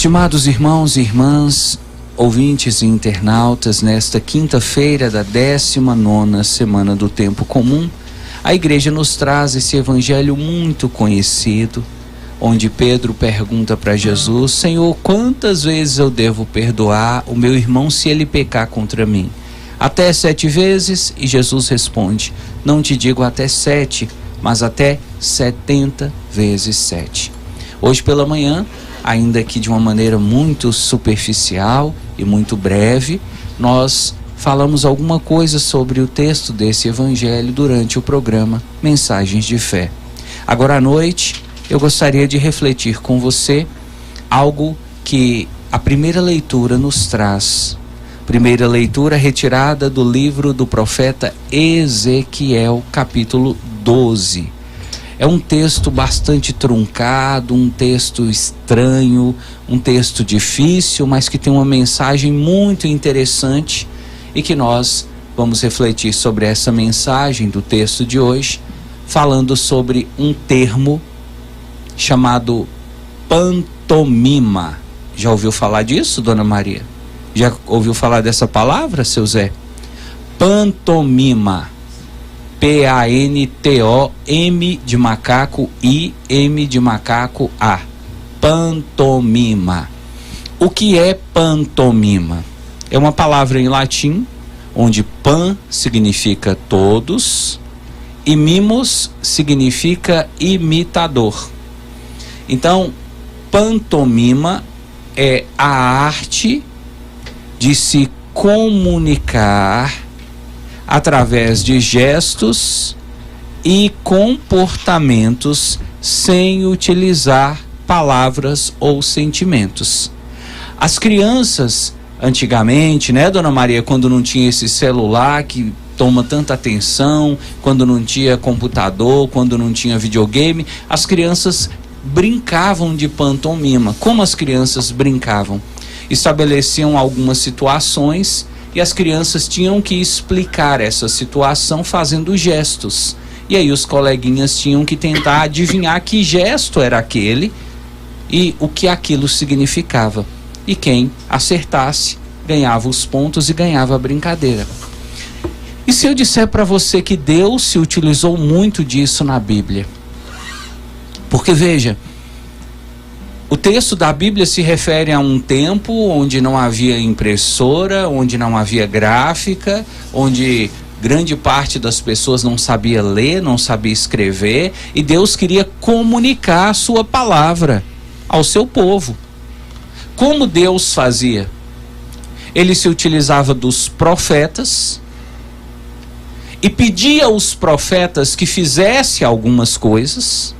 Estimados irmãos e irmãs, ouvintes e internautas, nesta quinta-feira da 19ª semana do Tempo Comum, a igreja nos traz esse evangelho muito conhecido, onde Pedro pergunta para Jesus: Senhor, quantas vezes eu devo perdoar o meu irmão se ele pecar contra mim? Até 7 vezes? E Jesus responde: não te digo até 7, mas até 70 vezes 7. Hoje pela manhã, ainda que de uma maneira muito superficial e muito breve, nós falamos alguma coisa sobre o texto desse evangelho durante o programa Mensagens de Fé. Agora à noite, eu gostaria de refletir com você algo que a primeira leitura nos traz. Primeira leitura retirada do livro do profeta Ezequiel, capítulo 12. É um texto bastante truncado, um texto estranho, um texto difícil, mas que tem uma mensagem muito interessante e que nós vamos refletir sobre essa mensagem do texto de hoje, falando sobre um termo chamado pantomima. Já ouviu falar disso, Dona Maria? Já ouviu falar dessa palavra, seu Zé? Pantomima. P-A-N-T-O-M de macaco I, M de macaco A. Pantomima. O que é pantomima? É uma palavra em latim, onde pan significa todos e mimos significa imitador. Então, pantomima é a arte de se comunicar através de gestos e comportamentos sem utilizar palavras ou sentimentos. As crianças, antigamente, né, Dona Maria, quando não tinha esse celular que toma tanta atenção, quando não tinha computador, quando não tinha videogame, as crianças brincavam de pantomima. Como as crianças brincavam? Estabeleciam algumas situações e as crianças tinham que explicar essa situação fazendo gestos. E aí os coleguinhas tinham que tentar adivinhar que gesto era aquele e o que aquilo significava. E quem acertasse ganhava os pontos e ganhava a brincadeira. E se eu disser para você que Deus se utilizou muito disso na Bíblia? Porque veja, o texto da Bíblia se refere a um tempo onde não havia impressora, onde não havia gráfica, onde grande parte das pessoas não sabia ler, não sabia escrever, e Deus queria comunicar a sua palavra ao seu povo. Como Deus fazia? Ele se utilizava dos profetas e pedia aos profetas que fizessem algumas coisas,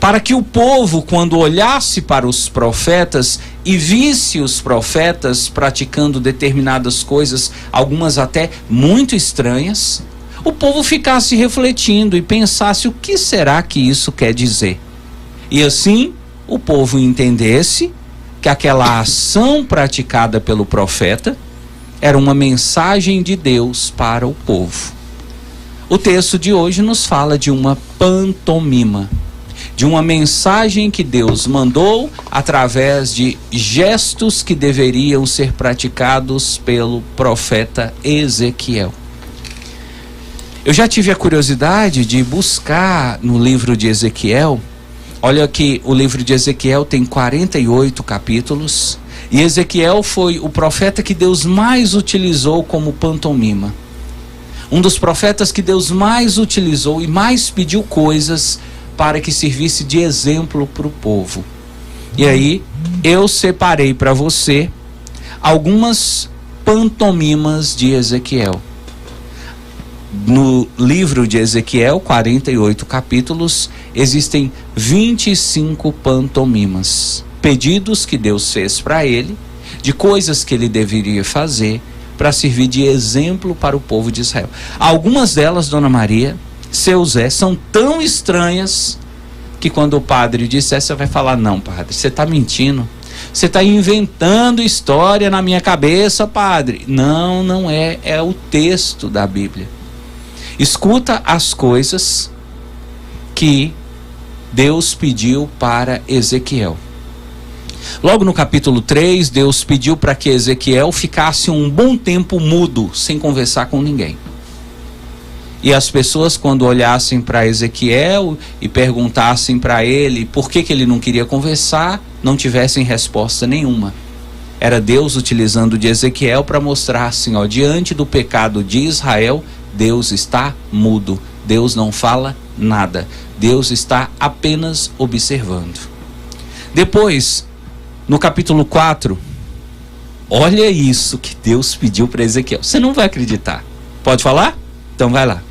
para que o povo, quando olhasse para os profetas e visse os profetas praticando determinadas coisas, algumas até muito estranhas, o povo ficasse refletindo e pensasse: o que será que isso quer dizer? E assim o povo entendesse que aquela ação praticada pelo profeta era uma mensagem de Deus para o povo. O texto de hoje nos fala de uma pantomima, de uma mensagem que Deus mandou através de gestos que deveriam ser praticados pelo profeta Ezequiel. Eu já tive a curiosidade de buscar no livro de Ezequiel. Olha que o livro de Ezequiel tem 48 capítulos, e Ezequiel foi o profeta que Deus mais utilizou como pantomima. Um dos profetas que Deus mais utilizou e mais pediu coisas para que servisse de exemplo para o povo. E aí, eu separei para você algumas pantomimas de Ezequiel. No livro de Ezequiel, 48 capítulos, existem 25 pantomimas. Pedidos que Deus fez para ele, de coisas que ele deveria fazer para servir de exemplo para o povo de Israel. Algumas delas, Dona Maria, seu Zé, são tão estranhas que quando o padre disser, você vai falar: não, padre, você está mentindo, você está inventando história na minha cabeça, padre. Não, não é, é o texto da Bíblia. Escuta as coisas que Deus pediu para Ezequiel. Logo no capítulo 3, Deus pediu para que Ezequiel ficasse um bom tempo mudo, sem conversar com ninguém. E as pessoas, quando olhassem para Ezequiel e perguntassem para ele por que ele não queria conversar, não tivessem resposta nenhuma. Era Deus utilizando de Ezequiel para mostrar assim, ó, diante do pecado de Israel, Deus está mudo, Deus não fala nada, Deus está apenas observando. Depois, no capítulo 4, olha isso que Deus pediu para Ezequiel. Você não vai acreditar. Pode falar? Então vai lá.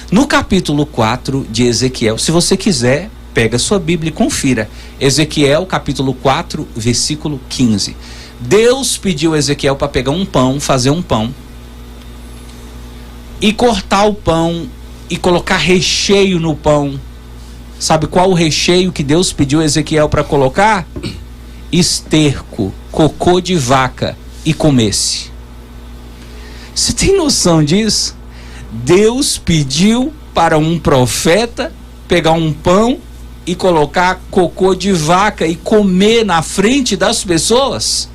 No capítulo 4 de Ezequiel, se você quiser, pega sua Bíblia e confira. Ezequiel, capítulo 4, versículo 15. Deus pediu a Ezequiel para pegar um pão, fazer um pão, e cortar o pão e colocar recheio no pão. Sabe qual o recheio que Deus pediu a Ezequiel para colocar? Esterco, cocô de vaca, e comesse. Você tem noção disso? Deus pediu para um profeta pegar um pão e colocar cocô de vaca e comer na frente das pessoas?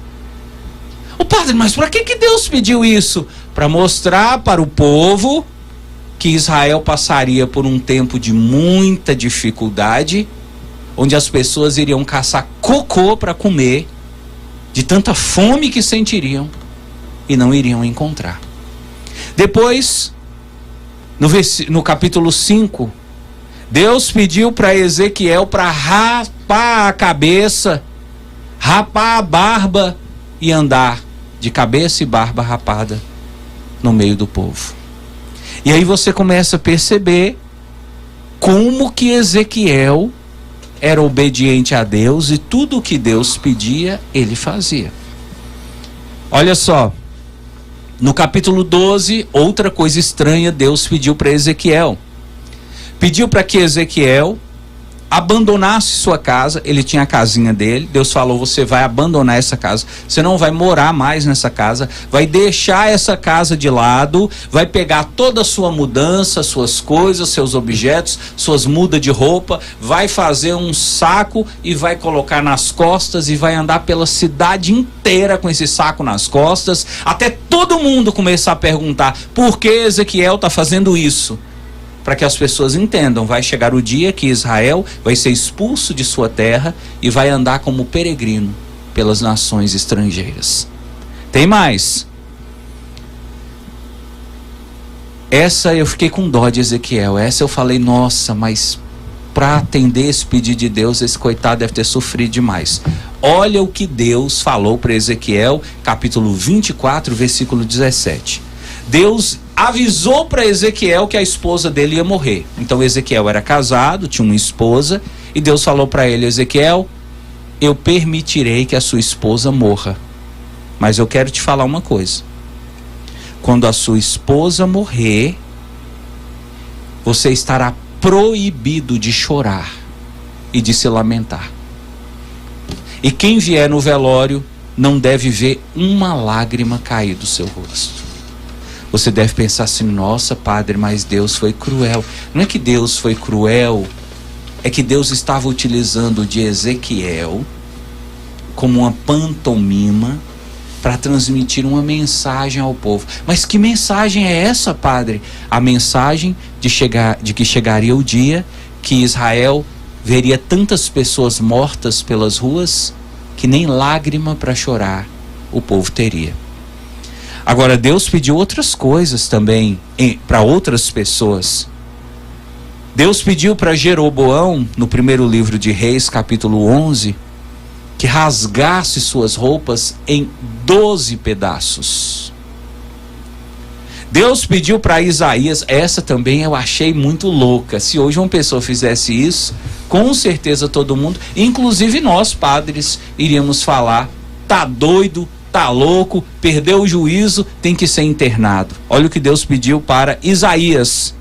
Ô padre, mas para que Deus pediu isso? Para mostrar para o povo que Israel passaria por um tempo de muita dificuldade, onde as pessoas iriam caçar cocô para comer, de tanta fome que sentiriam, e não iriam encontrar. Depois, no capítulo 5, Deus pediu para Ezequiel para rapar a cabeça, rapar a barba e andar de cabeça e barba rapada no meio do povo. E aí você começa a perceber como que Ezequiel era obediente a Deus e tudo o que Deus pedia, ele fazia. Olha só, no capítulo 12, outra coisa estranha Deus pediu para Ezequiel. Pediu para que Ezequiel abandonasse sua casa. Ele tinha a casinha dele. Deus falou: você vai abandonar essa casa, você não vai morar mais nessa casa, vai deixar essa casa de lado, vai pegar toda a sua mudança, suas coisas, seus objetos, suas mudas de roupa, vai fazer um saco e vai colocar nas costas e vai andar pela cidade inteira com esse saco nas costas, até todo mundo começar a perguntar por que Ezequiel está fazendo isso. Para que as pessoas entendam, vai chegar o dia que Israel vai ser expulso de sua terra e vai andar como peregrino pelas nações estrangeiras. Tem mais. Essa eu fiquei com dó de Ezequiel. Essa eu falei, nossa, mas para atender esse pedido de Deus, esse coitado deve ter sofrido demais. Olha o que Deus falou para Ezequiel, capítulo 24, versículo 17. Deus avisou para Ezequiel que a esposa dele ia morrer. Então Ezequiel era casado, tinha uma esposa, e Deus falou para ele: Ezequiel, eu permitirei que a sua esposa morra, mas eu quero te falar uma coisa. Quando a sua esposa morrer, você estará proibido de chorar e de se lamentar. E quem vier no velório não deve ver uma lágrima cair do seu rosto. Você deve pensar assim: nossa, padre, mas Deus foi cruel. Não é que Deus foi cruel, é que Deus estava utilizando de Ezequiel como uma pantomima para transmitir uma mensagem ao povo. Mas que mensagem é essa, padre? A mensagem de que chegaria o dia que Israel veria tantas pessoas mortas pelas ruas que nem lágrima para chorar o povo teria. Agora, Deus pediu outras coisas também para outras pessoas. Deus pediu para Jeroboão, no primeiro livro de Reis, capítulo 11, que rasgasse suas roupas em 12 pedaços. Deus pediu para Isaías, essa também eu achei muito louca. Se hoje uma pessoa fizesse isso, com certeza todo mundo, inclusive nós padres, iríamos falar: tá doido, tá louco, perdeu o juízo, tem que ser internado. Olha o que Deus pediu para Isaías: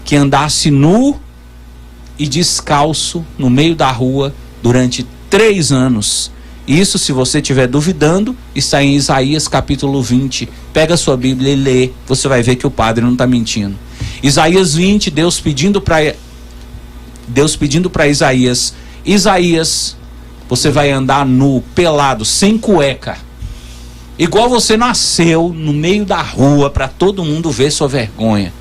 que andasse nu e descalço no meio da rua durante 3 anos. Isso, se você estiver duvidando, está em Isaías capítulo 20. Pega a sua Bíblia e lê, você vai ver que o padre não está mentindo. Isaías 20, Deus pedindo para Isaías: Isaías, Você vai andar nu, pelado, sem cueca. Igual você nasceu no meio da rua para todo mundo ver sua vergonha.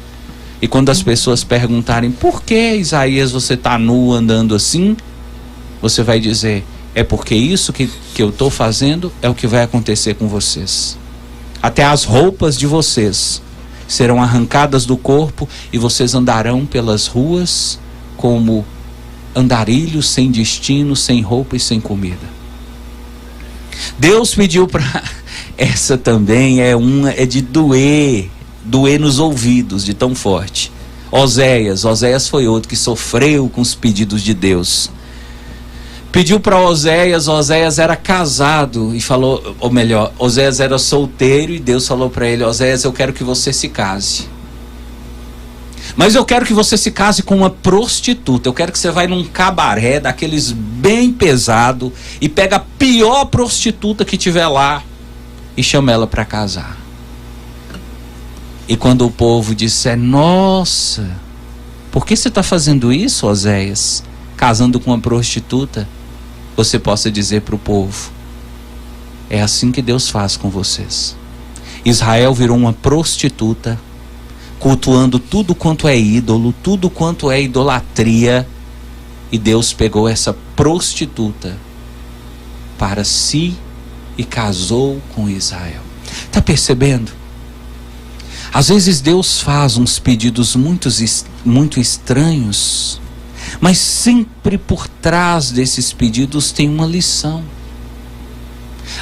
E quando as pessoas perguntarem: por que, Isaías, você está nu andando assim? Você vai dizer: é porque isso que eu estou fazendo é o que vai acontecer com vocês. Até as roupas de vocês serão arrancadas do corpo e vocês andarão pelas ruas como andarilhos, sem destino, sem roupa e sem comida. Deus pediu para... Essa também é de doer nos ouvidos, de tão forte. Oséias foi outro que sofreu com os pedidos de Deus. Pediu para Oséias era casado e falou, ou melhor, Oséias era solteiro e Deus falou para ele: Oséias, eu quero que você se case. Mas eu quero que você se case com uma prostituta. Eu quero que você vá num cabaré daqueles bem pesado e pega a pior prostituta que tiver lá e chama ela para casar. E quando o povo disser: nossa, por que você está fazendo isso, Oséias, casando com uma prostituta? Você possa dizer para o povo: é assim que Deus faz com vocês. Israel virou uma prostituta, cultuando tudo quanto é ídolo, tudo quanto é idolatria, e Deus pegou essa prostituta para si e casou com Israel. Está percebendo? Às vezes Deus faz uns pedidos muito estranhos, mas sempre por trás desses pedidos tem uma lição.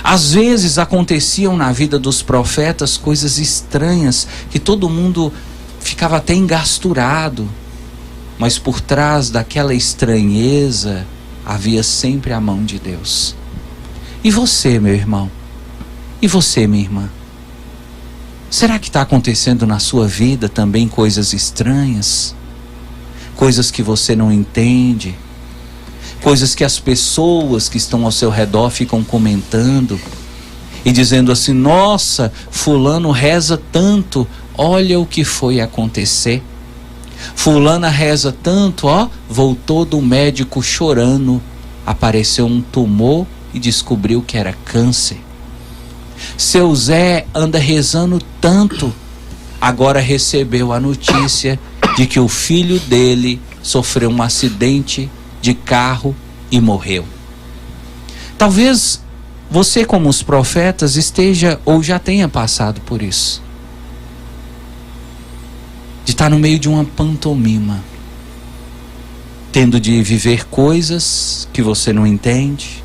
Às vezes aconteciam na vida dos profetas coisas estranhas que todo mundo ficava até engasturado, mas por trás daquela estranheza havia sempre a mão de Deus. E você, meu irmão? E você, minha irmã? Será que está acontecendo na sua vida também coisas estranhas? Coisas que você não entende? Coisas que as pessoas que estão ao seu redor ficam comentando e dizendo assim: nossa, fulano reza tanto, olha o que foi acontecer. Fulana reza tanto, voltou do médico chorando, apareceu um tumor e descobriu que era câncer. Seu Zé anda rezando tanto, agora recebeu a notícia de que o filho dele sofreu um acidente de carro e morreu. Talvez você, como os profetas, esteja ou já tenha passado por isso, de estar no meio de uma pantomima, tendo de viver coisas que você não entende,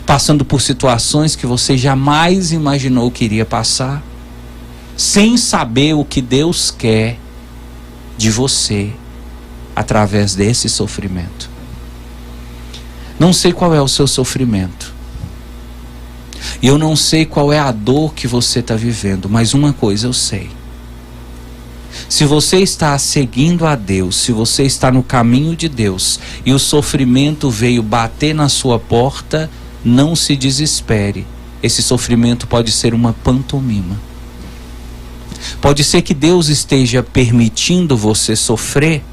passando por situações que você jamais imaginou que iria passar, sem saber o que Deus quer de você através desse sofrimento. Não sei qual é o seu sofrimento, e eu não sei qual é a dor que você está vivendo, mas uma coisa eu sei: se você está seguindo a Deus, se você está no caminho de Deus e o sofrimento veio bater na sua porta, não se desespere. Esse sofrimento pode ser uma pantomima. Pode ser que Deus esteja permitindo você sofrer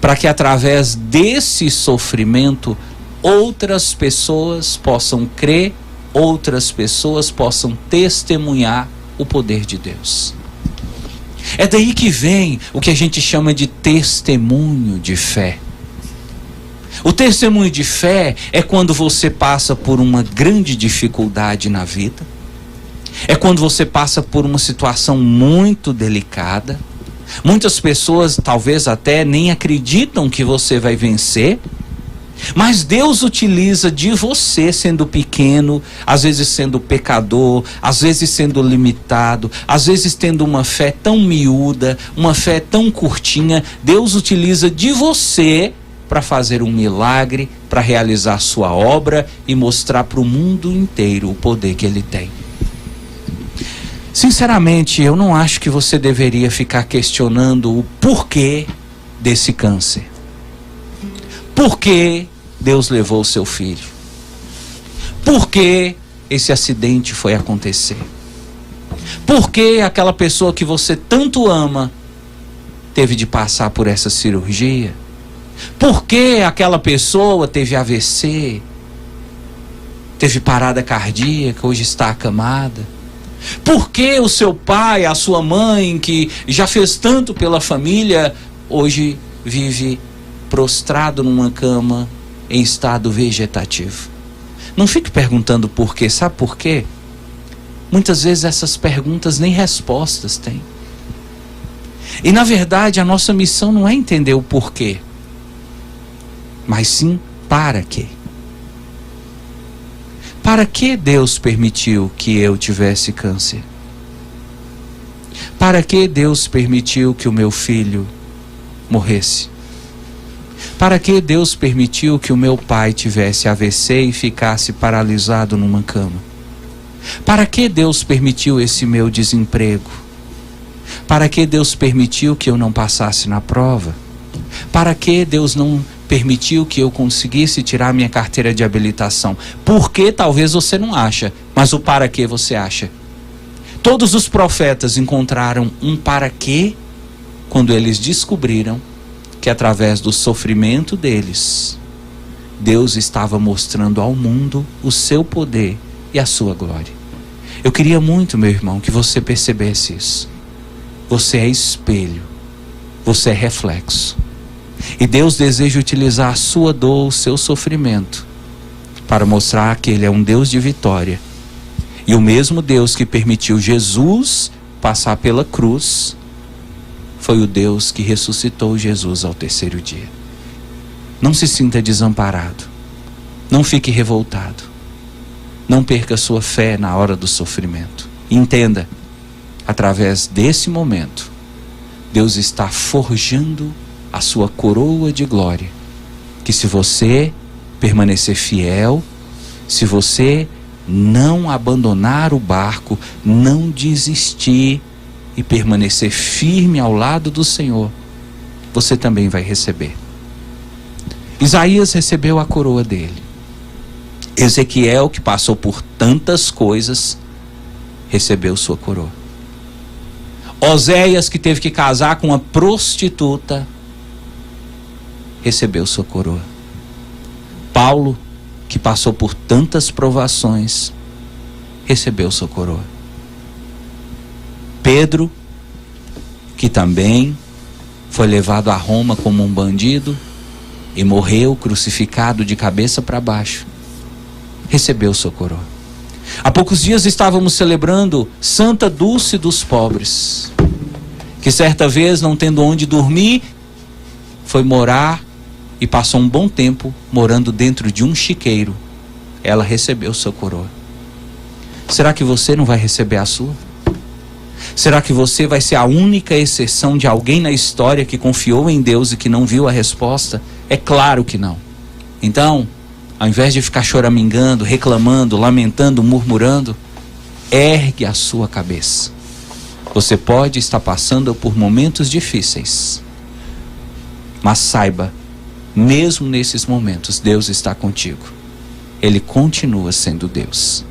para que através desse sofrimento outras pessoas possam crer, outras pessoas possam testemunhar o poder de Deus. É daí que vem o que a gente chama de testemunho de fé. O testemunho de fé é quando você passa por uma grande dificuldade na vida, é quando você passa por uma situação muito delicada. Muitas pessoas talvez até nem acreditam que você vai vencer, mas Deus utiliza de você sendo pequeno, às vezes sendo pecador, às vezes sendo limitado, às vezes tendo uma fé tão miúda, uma fé tão curtinha. Deus utiliza de você para fazer um milagre, para realizar sua obra e mostrar para o mundo inteiro o poder que Ele tem. Sinceramente, eu não acho que você deveria ficar questionando o porquê desse câncer. Por que Deus levou o seu filho? Por que esse acidente foi acontecer? Por que aquela pessoa que você tanto ama teve de passar por essa cirurgia? Por que aquela pessoa teve AVC? teve parada cardíaca, hoje está acamada? Por que o seu pai, a sua mãe, que já fez tanto pela família, hoje vive prostrado numa cama em estado vegetativo? Não fique perguntando por quê. Sabe por quê? Muitas vezes essas perguntas nem respostas têm. E na verdade a nossa missão não é entender o porquê, mas sim para quê. Para que Deus permitiu que eu tivesse câncer? Para que Deus permitiu que o meu filho morresse? Para que Deus permitiu que o meu pai tivesse AVC e ficasse paralisado numa cama? Para que Deus permitiu esse meu desemprego? Para que Deus permitiu que eu não passasse na prova? Para que Deus não permitiu que eu conseguisse tirar minha carteira de habilitação? Por que talvez você não acha, mas o para que você acha. Todos os profetas encontraram um para quê quando eles descobriram que através do sofrimento deles, Deus estava mostrando ao mundo o seu poder e a sua glória. Eu queria muito, meu irmão, que você percebesse isso. Você é espelho, você é reflexo. E Deus deseja utilizar a sua dor, o seu sofrimento, para mostrar que Ele é um Deus de vitória. E o mesmo Deus que permitiu Jesus passar pela cruz, foi o Deus que ressuscitou Jesus ao terceiro dia. Não se sinta desamparado. Não fique revoltado. Não perca sua fé na hora do sofrimento. Entenda, através desse momento, Deus está forjando a sua coroa de glória. Que se você permanecer fiel, se você não abandonar o barco, não desistir e permanecer firme ao lado do Senhor, você também vai receber. Isaías recebeu a coroa dele. Ezequiel, que passou por tantas coisas, recebeu sua coroa. Oséias, que teve que casar com uma prostituta, recebeu sua coroa. Paulo, que passou por tantas provações, recebeu sua coroa. Pedro, que também foi levado a Roma como um bandido e morreu crucificado de cabeça para baixo, recebeu sua coroa. Há poucos dias estávamos celebrando Santa Dulce dos Pobres, que certa vez, não tendo onde dormir, foi morar e passou um bom tempo morando dentro de um chiqueiro. Ela recebeu sua coroa. Será que você não vai receber a sua? Será que você vai ser a única exceção de alguém na história que confiou em Deus e que não viu a resposta? É claro que não. Então, ao invés de ficar choramingando, reclamando, lamentando, murmurando, ergue a sua cabeça. Você pode estar passando por momentos difíceis, mas saiba, mesmo nesses momentos, Deus está contigo. Ele continua sendo Deus.